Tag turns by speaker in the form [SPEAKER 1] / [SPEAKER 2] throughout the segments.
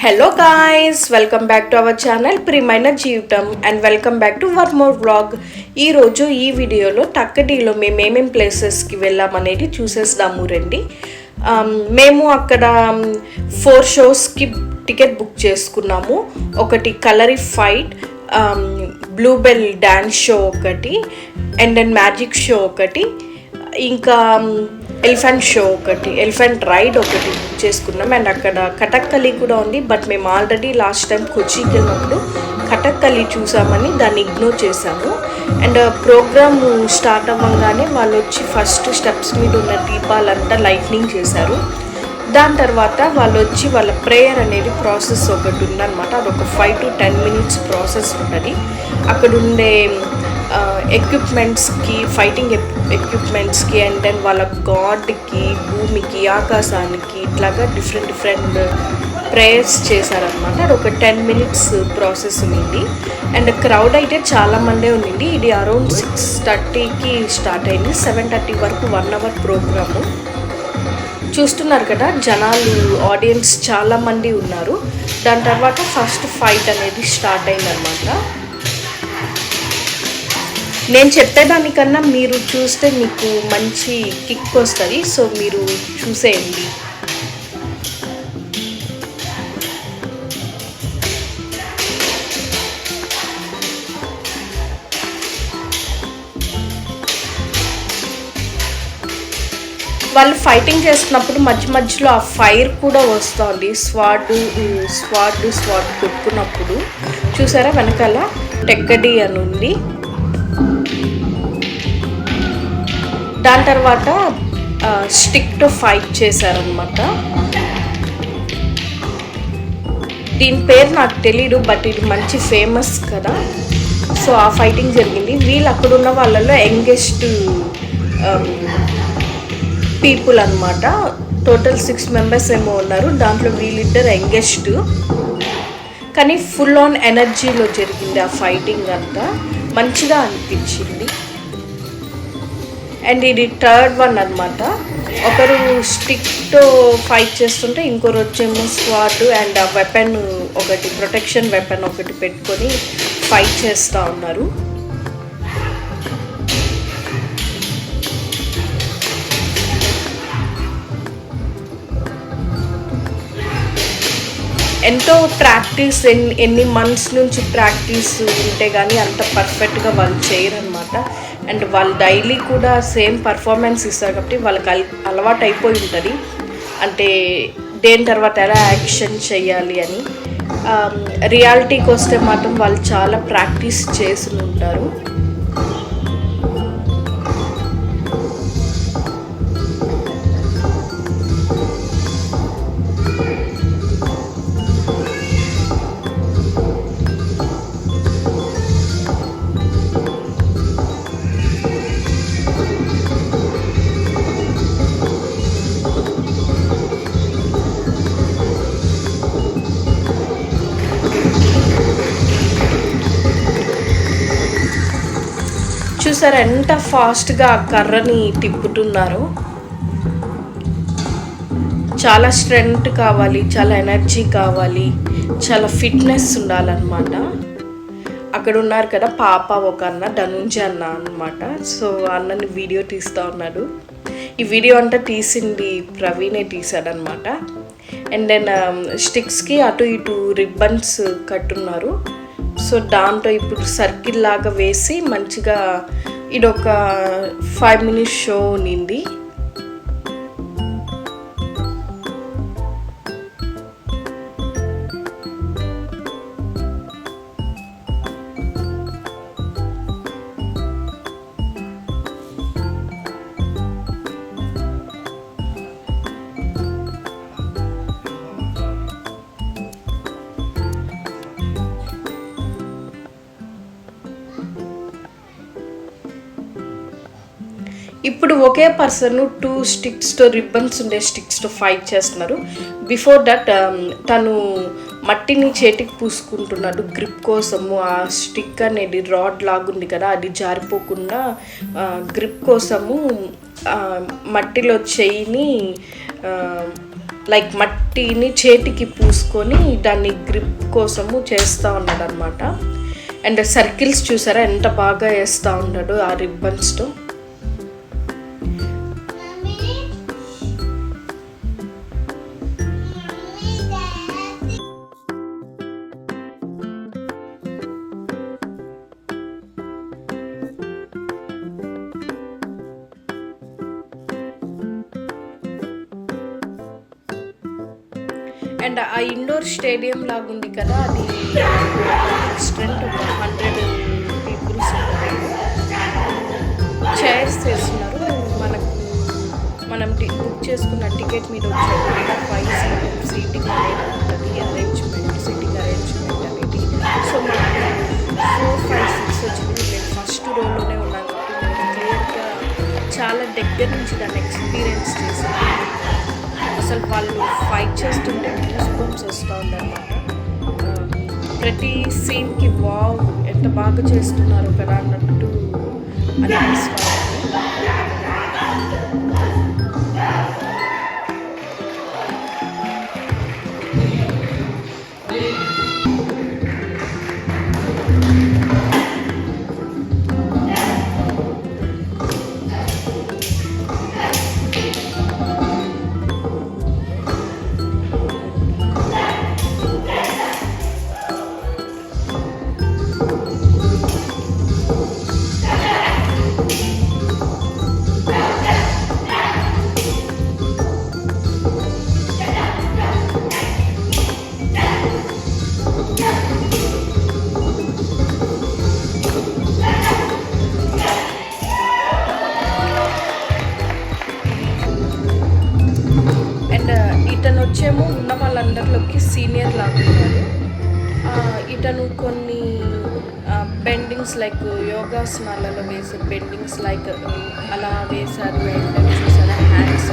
[SPEAKER 1] Hello guys, welcome back to our channel ప్రియమైన జీవితం and welcome back to one more vlog. ఈరోజు ఈ వీడియోలో టక్కటిలో మేము ఏమేమి ప్లేసెస్కి వెళ్ళామనేది చూసేద్దాము రండి. మేము అక్కడ 4 షోస్కి టికెట్ బుక్ చేసుకున్నాము. ఒకటి కలరీ ఫైట్, బ్లూబెల్ డ్యాన్స్ షో ఒకటి, అండ్ దెన్ మ్యాజిక్ షో ఒకటి, ఇంకా ఎలిఫెంట్ షో ఒకటి, ఎలిఫెంట్ రైడ్ ఒకటి బుక్ చేసుకున్నాం. అండ్ అక్కడ కథక్కలి కూడా ఉంది. బట్ మేము ఆల్రెడీ లాస్ట్ టైం కొచ్చికి వెళ్ళినప్పుడు కథక్కలి చూసామని దాన్ని ఇగ్నోర్ చేసాము. అండ్ ప్రోగ్రామ్ స్టార్ట్ అవ్వగానే వాళ్ళు వచ్చి ఫస్ట్ స్టెప్స్ మీద ఉన్న దీపాలంతా లైట్నింగ్ చేశారు. దాని తర్వాత వాళ్ళు వచ్చి వాళ్ళ ప్రేయర్ అనేది ప్రాసెస్ ఒకటి ఉందన్నమాట. అదొక 5 to 10 minutes ప్రాసెస్ ఉంటుంది. అక్కడ ఉండే ఎక్విప్మెంట్స్కి, ఫైటింగ్ ఎక్విప్మెంట్స్కి, అండ్ దెన్ వాళ్ళ గాడ్కి, భూమికి, ఆకాశానికి ఇట్లాగా డిఫరెంట్ ప్రేయర్స్ చేశారనమాట. అది ఒక 10 minutes ప్రాసెస్ ఉంది. అండ్ క్రౌడ్ అయితే చాలామందే ఉండింది. ఇది అరౌండ్ 6:30కి స్టార్ట్ అయింది. 7:30 వరకు 1 hour ప్రోగ్రాము. చూస్తున్నారు కదా, జనాలు, ఆడియన్స్ చాలామంది ఉన్నారు. దాని తర్వాత ఫస్ట్ ఫైట్ అనేది స్టార్ట్ అయిందనమాట. నేను చెప్పేదానికన్నా మీరు చూస్తే మీకు మంచి కిక్ వస్తుంది. సో మీరు చూసేయండి. వాళ్ళు ఫైటింగ్ చేస్తున్నప్పుడు మధ్యలో ఆ ఫైర్ కూడా వస్తుంది. స్వాడ్ కొట్టుకున్నప్పుడు చూసారా, వెనకాల టెక్కడి అని ఉంది. దాని తర్వాత స్టిక్తో ఫైట్ చేశారనమాట. దీని పేరు నాకు తెలీదు, బట్ ఇది మంచి ఫేమస్ కదా. సో ఆ ఫైటింగ్ జరిగింది. వీళ్ళు అక్కడున్న వాళ్ళలో యంగెస్ట్ పీపుల్ అనమాట. టోటల్ 6 members ఏమో ఉన్నారు. దాంట్లో వీళ్ళిద్దరు యంగెస్ట్. కానీ ఫుల్ ఆన్ ఎనర్జీలో జరిగింది ఆ ఫైటింగ్ అంతా. మంచిగా అనిపించింది. అండ్ ఇది 3rd one అనమాట. ఒకరు స్టిక్తో ఫైట్ చేస్తుంటే ఇంకొకరు వచ్చేమో స్వాడ్ అండ్ ఆ వెపన్ ఒకటి, ప్రొటెక్షన్ వెపన్ ఒకటి పెట్టుకొని ఫైట్ చేస్తూ ఉన్నారు. ఎంతో ప్రాక్టీస్, ఎన్ని మంత్స్ నుంచి ప్రాక్టీస్ ఉంటే కానీ అంత పర్ఫెక్ట్గా వాళ్ళు చేయరనమాట. అండ్ వాళ్ళు డైలీ కూడా సేమ్ పర్ఫార్మెన్స్ ఇస్తారు కాబట్టి వాళ్ళకి అలవాటు అయిపోయి ఉంటుంది. అంటే దేని తర్వాత ఎలా యాక్షన్ చేయాలి అని. రియాలిటీకి వస్తే మాత్రం వాళ్ళు చాలా ప్రాక్టీస్ చేసి ఉంటారు. చూసారు ఎంత ఫాస్ట్గా ఆ కర్రని తిప్పుతున్నారు. చాలా స్ట్రెంగ్త్ కావాలి, చాలా ఎనర్జీ కావాలి, చాలా ఫిట్నెస్ ఉండాలన్నమాట. అక్కడ ఉన్నారు కదా పాప, ఒక అన్న, ధనుంజయ అన్న అనమాట. సో అన్నని వీడియో తీస్తూ ఉన్నాడు. ఈ వీడియో అంతా తీసింది ప్రవీణే తీసాడనమాట. అండ్ దెన్ స్టిక్స్కి అటు ఇటు రిబ్బన్స్ కట్టున్నారు. సో దాంట్లో ఇప్పుడు సర్కిల్ లాగా వేసి మంచిగా ఇదొక 5 minutes షో ఉన్నింది. ఇప్పుడు ఒకే పర్సన్ 2 స్టిక్స్తో, రిబ్బన్స్ ఉండే స్టిక్స్తో ఫైట్ చేస్తున్నారు. బిఫోర్ దట్ తను మట్టిని చేతికి పూసుకుంటున్నాడు గ్రిప్ కోసము. ఆ స్టిక్ అనేది రాడ్ లాగుంది కదా, అది జారిపోకుండా గ్రిప్ కోసము మట్టిలో చెయ్యిని లైక్ మట్టిని చేతికి పూసుకొని దాన్ని గ్రిప్ కోసము చేస్తూ ఉన్నాడు అనమాట. అండ్ సర్కిల్స్ చూసారా ఎంత బాగా వేస్తూ ఉన్నాడు ఆ రిబ్బన్స్తో. అండ్ ఆ ఇండోర్ స్టేడియం లాగా ఉంది కదా, అది స్ట్రెంత్ ఒక 100 పీపుల్స్ ఉంటారు. చైర్స్ వేస్తున్నారు. మనం బుక్ చేసుకున్న టికెట్ మీద వచ్చేది 5 సీటింగ్ అనేది ఉంటుంది, సిట్టింగ్ అరేంజ్మెంట్ అనేది. సో మనకు 4, 5, 6 వచ్చింది. మేము ఫస్ట్ రోలోనే ఉన్నాం కాబట్టి మేము క్లియర్గా చాలా దగ్గర నుంచి దాన్ని ఎక్స్పీరియన్స్ చేసాము. అసలు వాళ్ళు ఫైట్ చేస్తుంటే గూస్బంప్స్ వస్తూ ఉందన్నమాట. ప్రతి సీన్కి వావ్ ఎంత బాగా చేస్తున్నారు కదా అన్నట్టు అనిపిస్తుంది. ఇతను వచ్చేమో ఉన్న వాళ్ళందరిలోకి సీనియర్ లాగా ఉన్నారు. ఇతను కొన్ని బెండింగ్స్ లైక్ యోగాసనాలలో వేసే బెండింగ్స్ లైక్ అలా వేశారు. అండ్ చూసారా హ్యాండ్స్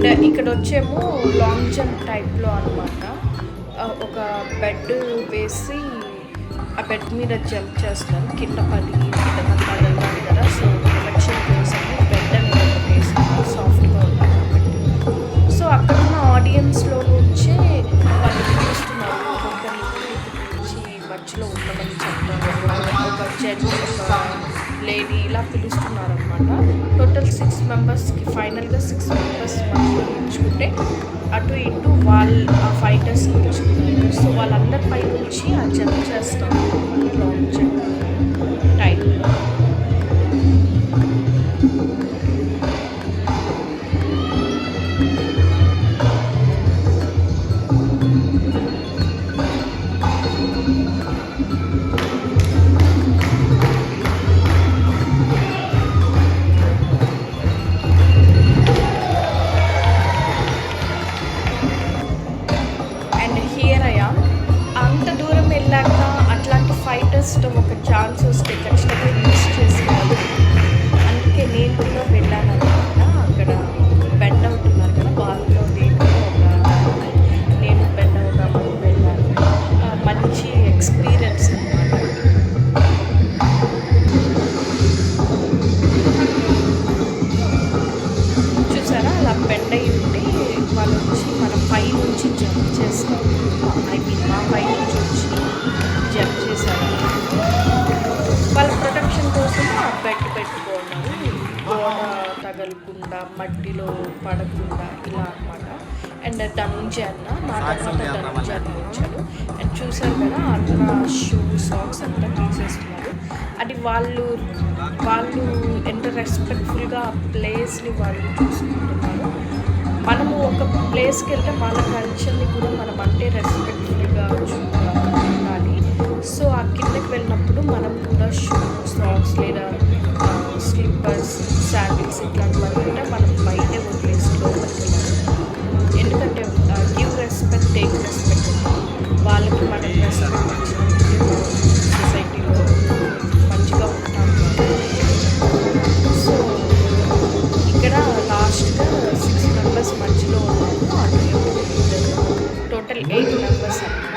[SPEAKER 1] అండ్ ఇక్కడ వచ్చేమో లాంగ్ జంప్ టైప్లో అనమాట. ఒక బెడ్ వేసి ఆ బెడ్ మీద జంప్ చేస్తారు, కింద పడి కింద వెళ్ళాలి కదా. సో ప్రొటెక్షన్ కోసము బెడ్ అనేది వేసుకుని సాఫ్ట్గా ఉంటుంది కాబట్టి. సో అక్కడ ఉన్న ఆడియన్స్లో నుంచే వాళ్ళు పిలుస్తున్నారు, ఒక్కొక్కరి నుంచి మధ్యలో ఉండమని చెప్తారు. ఒక జడ్జి ఒక లేడీ ఇలా పిలుస్తున్నారు అనమాట. టోటల్ 6 మెంబర్స్కి ఫైనల్గా 6 మెంబర్స్ మధ్యలో పిలుచుకుంటే అటు ఇటు ఆ ఫైటర్స్ పిలుచుకున్నారు. సో వాళ్ళందరిపై నుంచి ఆ జంప్ చేస్తాం లాంగ్ జంప్ టైప్లో. ఫైటర్స్తో ఒక ఛాన్స్ వస్తే ఖచ్చితంగా యూస్ చేసుకోవాలి. అందుకే నేను కూడా వెళ్ళాను అనమాట. అక్కడ బెండ్ అవుతున్నారు కదా, వాళ్ళలో నేను బెండ్ అవుదామని వెళ్ళాను. మంచి ఎక్స్పీరియన్స్ అనమాట. చూసారా అలా బెండ్ అయ్యి ఉంటే వాళ్ళు వచ్చి మన పై నుంచి జంప్ చేస్తారు. మా పై నుంచి వచ్చి జంప్ చేశారు. వాళ్ళ ప్రొటెక్షన్ కోసం ఆ బెడ్ పెట్టుకోవడం, గోడ తగలకుండా మట్టిలో పడకుండా ఇలా అనమాట. అండ్ ధనుంజయ అన్న, నా తర్వాత ధనుంజయ అన్న వచ్చాడు. అండ్ చూసారు కదా అన్న షూ సాక్స్ అంతా తీసేస్తున్నారు. అది వాళ్ళు ఎంత రెస్పెక్ట్ఫుల్గా ఆ ప్లేస్ని వాళ్ళు చూసుకుంటున్నారు. మనము ఒక ప్లేస్కి వెళ్తే మన కల్చర్ని కూడా మనం అంటే రెస్పెక్ట్ఫుల్గా ఉండాలి. సో ఆ కిందకి వెళ్ళినప్పుడు మనం కూడా షూ సాక్స్ లేదా స్లిప్పర్స్ శాండిల్స్ ఇట్లాంటివన్నీ ఉంటే మనం బయటే వదిలేసి లోపలికి వెళ్ళాలి. ఎందుకంటే గివ్ రెస్పెక్ట్ టేక్ రెస్పెక్ట్, వాళ్ళకి మనం రెస్పెక్ట్ ఇచ్చినప్పుడు సొసైటీలో మంచిగా ఉంటాం. సో ఇక్కడ లాస్ట్గా 6 మెంబర్స్ మధ్యలో ఉన్నాము, అటు టోటల్ 8 మెంబర్స్ అన్నమాట.